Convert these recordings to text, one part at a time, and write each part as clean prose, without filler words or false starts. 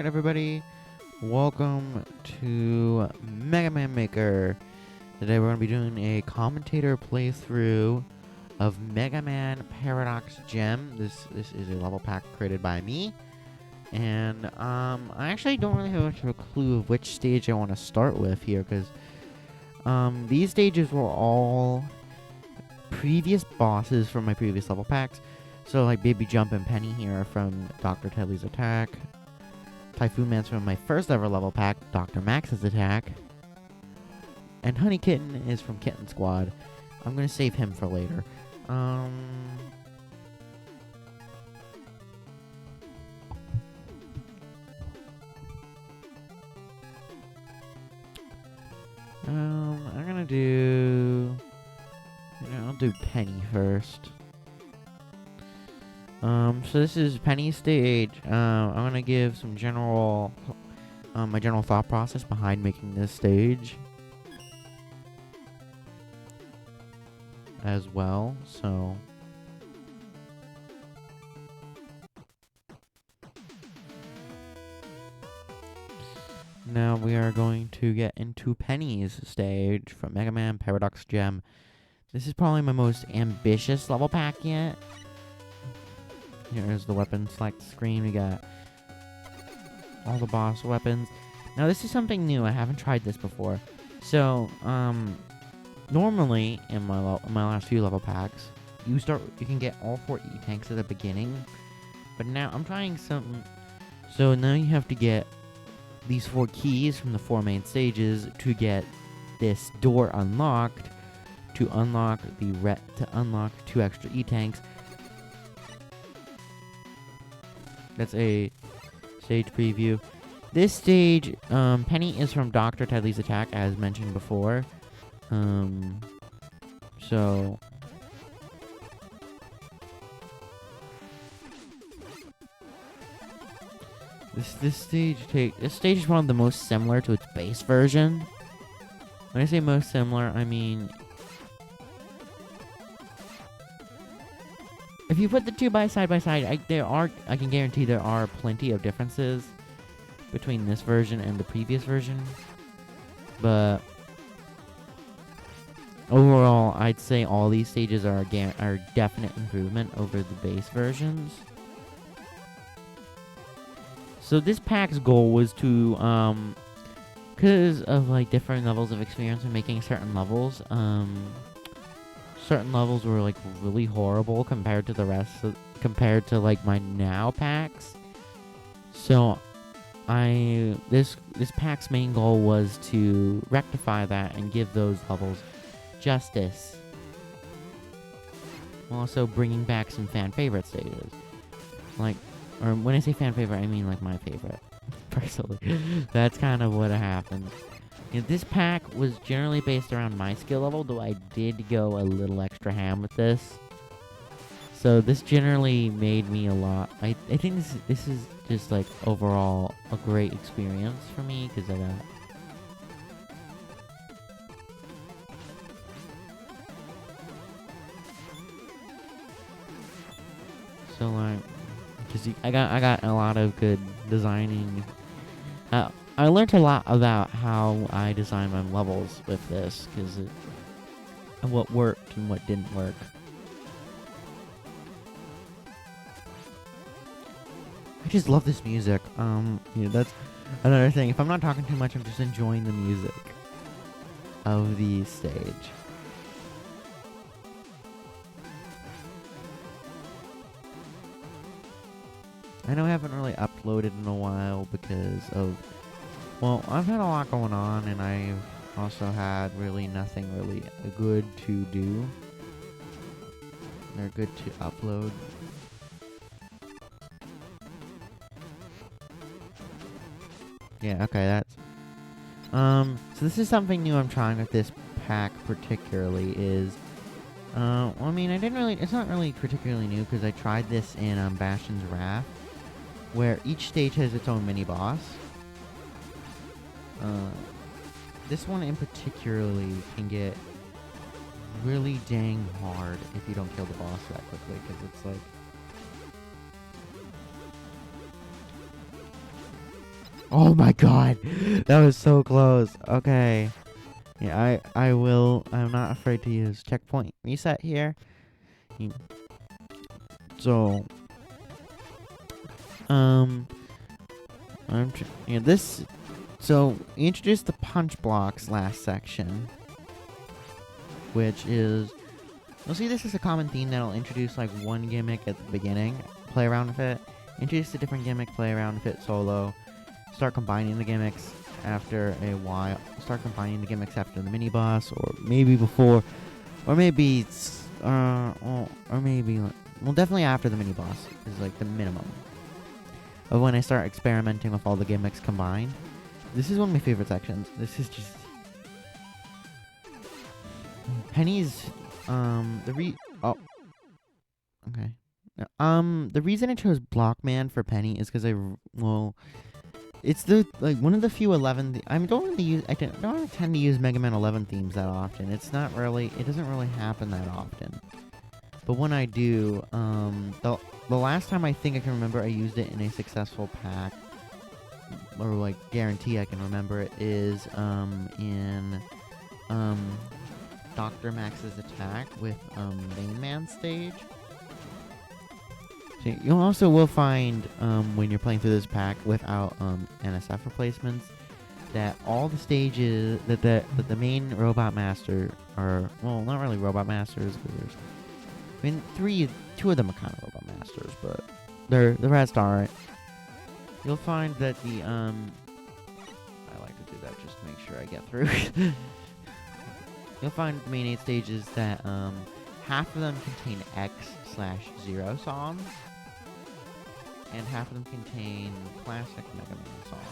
Alright, everybody, welcome to Mega Man Maker. Today we're going to be doing a commentator playthrough of Mega Man Paradox Gem. This is a level pack created by me. And I actually don't really have much of a clue of which stage I want to start with here, because these stages were all previous bosses from my previous level packs. So like Baby Jump and Penny here are from Dr. Teddy's Attack. Typhoon Man's from my first ever level pack, Dr. Max's Attack. And Honey Kitten is from Kitten Squad. I'm gonna save him for later. I'm gonna do... I'll do Penny first. So this is Penny's stage. I'm gonna give some general, my general thought process behind making this stage as well, so. Now we are going to get into Penny's stage from Mega Man Paradox Gem. This is probably my most ambitious level pack yet. Here's the weapon select screen. We got all the boss weapons. Now this is something new. I haven't tried this before. So, normally in my last few level packs, you can get all 4 E-tanks at the beginning. But now I'm trying something. So now you have to get these 4 keys from the 4 main stages to get this door unlocked. To unlock 2 extra E-tanks. That's a stage preview. This stage, Penny is from Dr. Teddy's Attack, as mentioned before. So... This stage is one of the most similar to its base version. When I say most similar, I mean... If you put the two side by side, I can guarantee there are plenty of differences between this version and the previous version. But overall, I'd say all these stages are definite improvement over the base versions. So this pack's goal was to, because of like different levels of experience in making certain levels, certain levels were like really horrible compared to the rest compared to like my now packs. So this pack's main goal was to rectify that and give those levels justice, while also bringing back some fan favorite stages. Like, or when I say fan favorite, I mean like my favorite personally. That's kind of what happened. This pack was generally based around my skill level, though I did go a little extra ham with this. So this generally made me a lot. I think this is just like overall a great experience for me, because I got... So like, because I got a lot of good designing. I learned a lot about how I design my levels with this, because what worked and what didn't work. I just love this music. That's another thing. If I'm not talking too much, I'm just enjoying the music of the stage. I know I haven't really uploaded in a while because of... Well, I've had a lot going on, and I've also had really nothing really good to do. They're good to upload. Yeah, okay, that's... So this is something new I'm trying with this pack particularly is... well, I mean, it's not really particularly new, because I tried this in Bastion's Wrath, where each stage has its own mini-boss. This one in particularly can get really dang hard if you don't kill the boss that quickly, because it's like... Oh my god. That was so close. Okay. Yeah, I will. I'm not afraid to use checkpoint reset here. You- So, um, this. So, we introduced the punch blocks last section, which is. You'll see this is a common theme that'll introduce like one gimmick at the beginning, play around with it, introduce a different gimmick, play around with it solo, start combining the gimmicks after a while, start combining the gimmicks after the mini boss, or maybe before, or maybe, or maybe, well, definitely after the mini boss is like the minimum of when I start experimenting with all the gimmicks combined. This is one of my favorite sections. This is just Penny's. Oh, okay. The reason I chose Blockman for Penny is because it's the one of the few 11. I don't really use. I don't tend to use Mega Man 11 themes that often. It's not really. It doesn't really happen that often. But when I do, the last time I think I can remember I used it in a successful pack, or like guarantee I can remember it, is in Dr. Max's attack with Main Man stage. So you also will find when you're playing through this pack without NSF replacements that all the stages that the main robot master are, well, not really robot masters, because there's, I mean, two of them are kind of robot masters, but the rest aren't. You'll find that the I like to do that just to make sure I get through. You'll find the main 8 stages that half of them contain X/0 songs, and half of them contain classic Mega Man songs.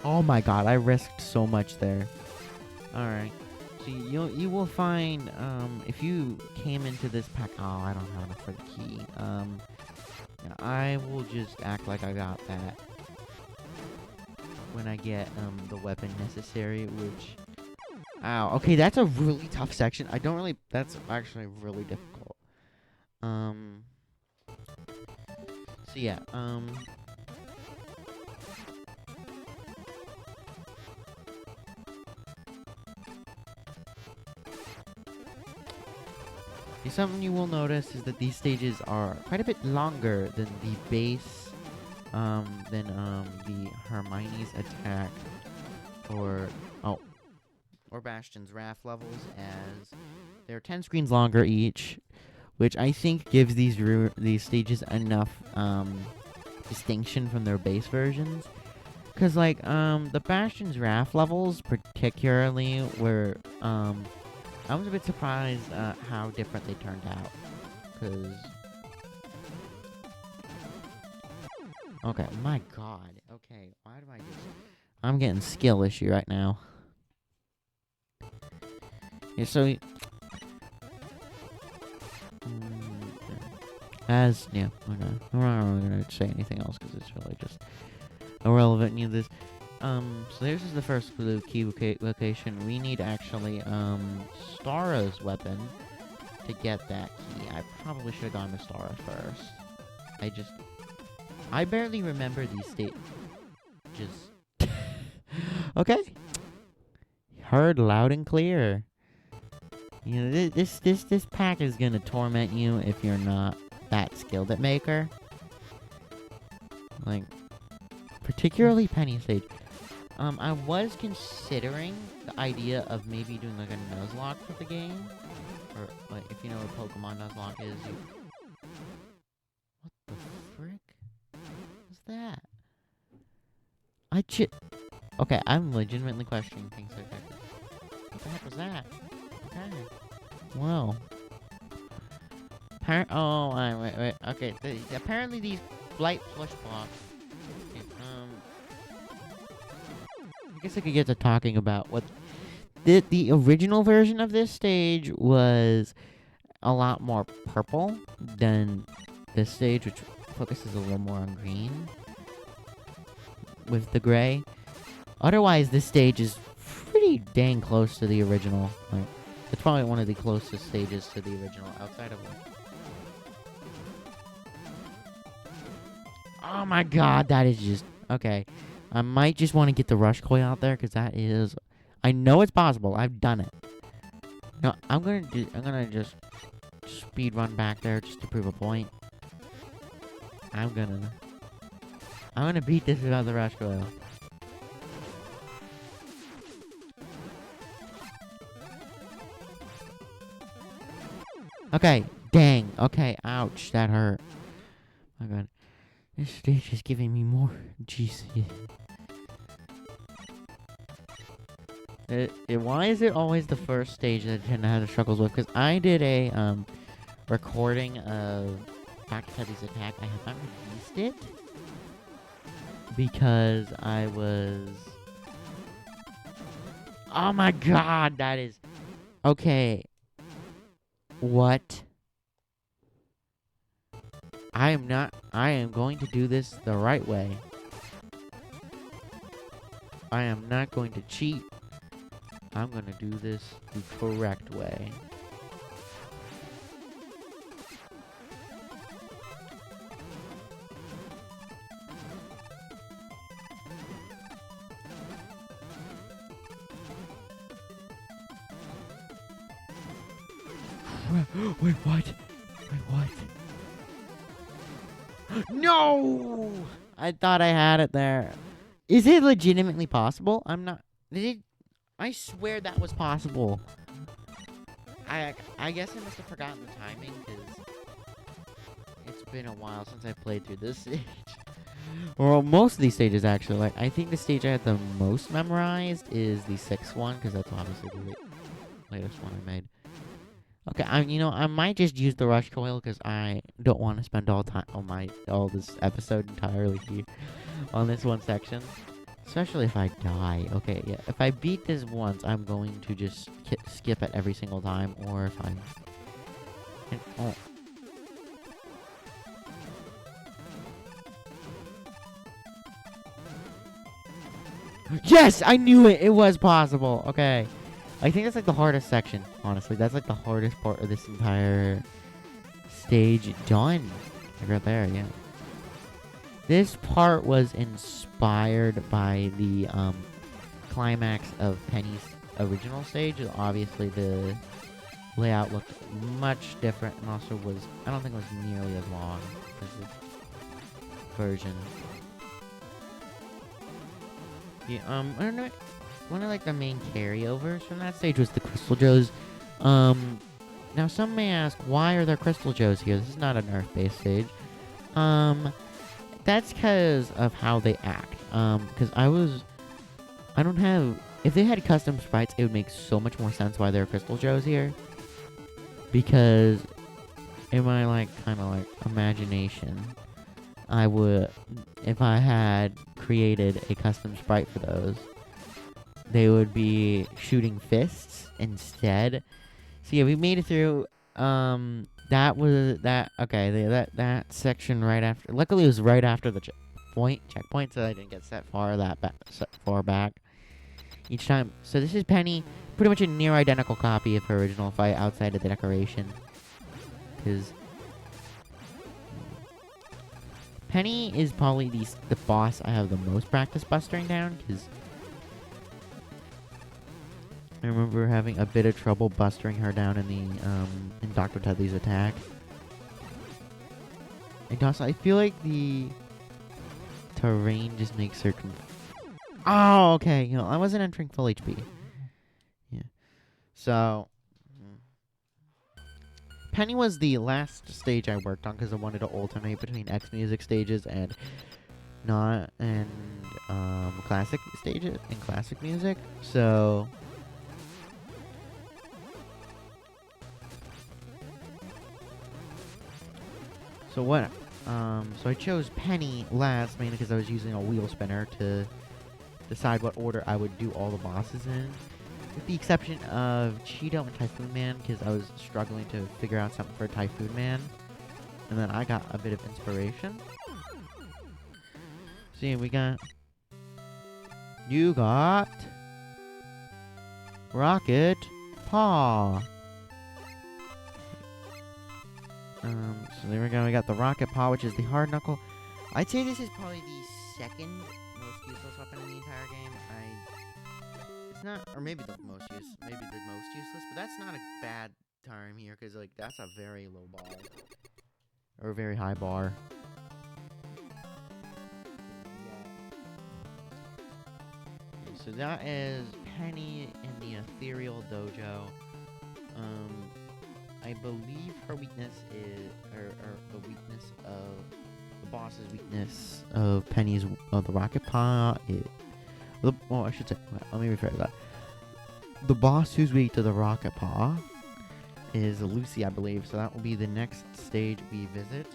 Oh my god, I risked so much there. Alright. So you will find, if you came into this pack, oh, I don't have enough for the key. I will just act like I got that when I get the weapon necessary, which, ow, okay, that's a really tough section. That's actually really difficult. So yeah, something you will notice is that these stages are quite a bit longer than the base, than the Hermione's attack, or Bastion's Wrath levels, as they're 10 screens longer each, which I think gives these stages enough distinction from their base versions. Because like the Bastion's Wrath levels particularly were I was a bit surprised how different they turned out. Because okay, my god. Okay, why do I just? I'm getting skill issue right now. Yeah, so okay. I'm not really gonna say anything else because it's really just irrelevant. This. So this is the first blue key location. We need actually Stara's weapon to get that key. I probably should have gone to Stara first. I barely remember these stages. Okay. Heard loud and clear. You know, this pack is gonna torment you if you're not that skilled at Maker. Like, particularly Penny stage. I was considering the idea of maybe doing like a Nuzlocke for the game, or like if you know what Pokemon Nuzlocke is. What the frick? What's that? Okay, I'm legitimately questioning things like that. What the heck was that? Okay. Well. Wait. Okay, apparently these Blight plush blocks. I guess I could get to talking about what the original version of this stage was a lot more purple than this stage, which focuses a little more on green with the gray. Otherwise, this stage is pretty dang close to the original. Like, it's probably one of the closest stages to the original outside of Oh my god, that is just... Okay. I might just want to get the rush coil out there, because that is... I know it's possible. I've done it. No, I'm gonna just speed run back there just to prove a point. I'm gonna beat this without the rush coil. Okay, dang. Okay, ouch, that hurt. Oh my god. This stage is giving me more. Jeez. Why is it always the first stage that I tend to have the struggles with? Because I did a recording of Dr. Teddy's attack. I have not released it because I was... Oh my god, that is... Okay. What? I am going to do this the right way. I am not going to cheat. I'm gonna do this the correct way. Wait, what? Wait, what? No! I thought I had it there. Is it legitimately possible? I'm not... I swear that was possible. I guess I must have forgotten the timing, because it's been a while since I played through this stage. Well, most of these stages, actually. Like, I think the stage I had the most memorized is the 6th one, because that's obviously the latest one I made. Okay, I might just use the rush coil, because I don't want to spend all this episode entirely here on this one section. Especially if I die. Okay, yeah. If I beat this once, I'm going to just skip it every single time. Or if I'm... Oh. Yes! I knew it! It was possible! Okay. I think that's like the hardest section, honestly. That's like the hardest part of this entire stage done. Like right there, yeah. This part was inspired by the climax of Penny's original stage. Obviously, the layout looked much different, and also I don't think it was nearly as long as this version. Yeah, I don't know. One of like the main carryovers from that stage was the Crystal Joes. Now some may ask, why are there Crystal Joes here? This is not a Nerf-based stage. That's because of how they act. Because I don't have... If they had custom sprites, it would make so much more sense why there are Crystal Joes here. Because in my, like, kind of, like, imagination, I would... If I had created a custom sprite for those, they would be shooting fists instead. So yeah, we made it through... that section right after. Luckily, it was right after the checkpoint, so I didn't get set far back each time. So this is Penny, pretty much a near identical copy of her original fight outside of the decoration. Because Penny is probably the boss I have the most practice bustering down. Because I remember having a bit of trouble bustering her down in the in Dr. Teddy's attack. And also, I feel like the terrain just makes her oh, okay. I wasn't entering full HP. Yeah. So Penny was the last stage I worked on because I wanted to alternate between X music stages and classic stages and classic music. So I chose Penny last, mainly because I was using a wheel spinner to decide what order I would do all the bosses in. With the exception of Cheeto and Typhoon Man, because I was struggling to figure out something for Typhoon Man. And then I got a bit of inspiration. See, you got Rocket Paw. So there we go. We got the Rocket Paw, which is the hard knuckle. I'd say this is probably the second most useless weapon in the entire game. It's not, or maybe the most useless, but that's not a bad term here, because, like, that's a very low bar. Or a very high bar. So that is Penny in the Ethereal Dojo. I believe her weakness is, or the weakness of, the boss's weakness of Penny's, of the Rocket Paw is, well, I should say, let me rephrase that. The boss who's weak to the Rocket Paw is Lucy, I believe, so that will be the next stage we visit.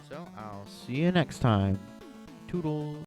So, I'll see you next time. Toodles.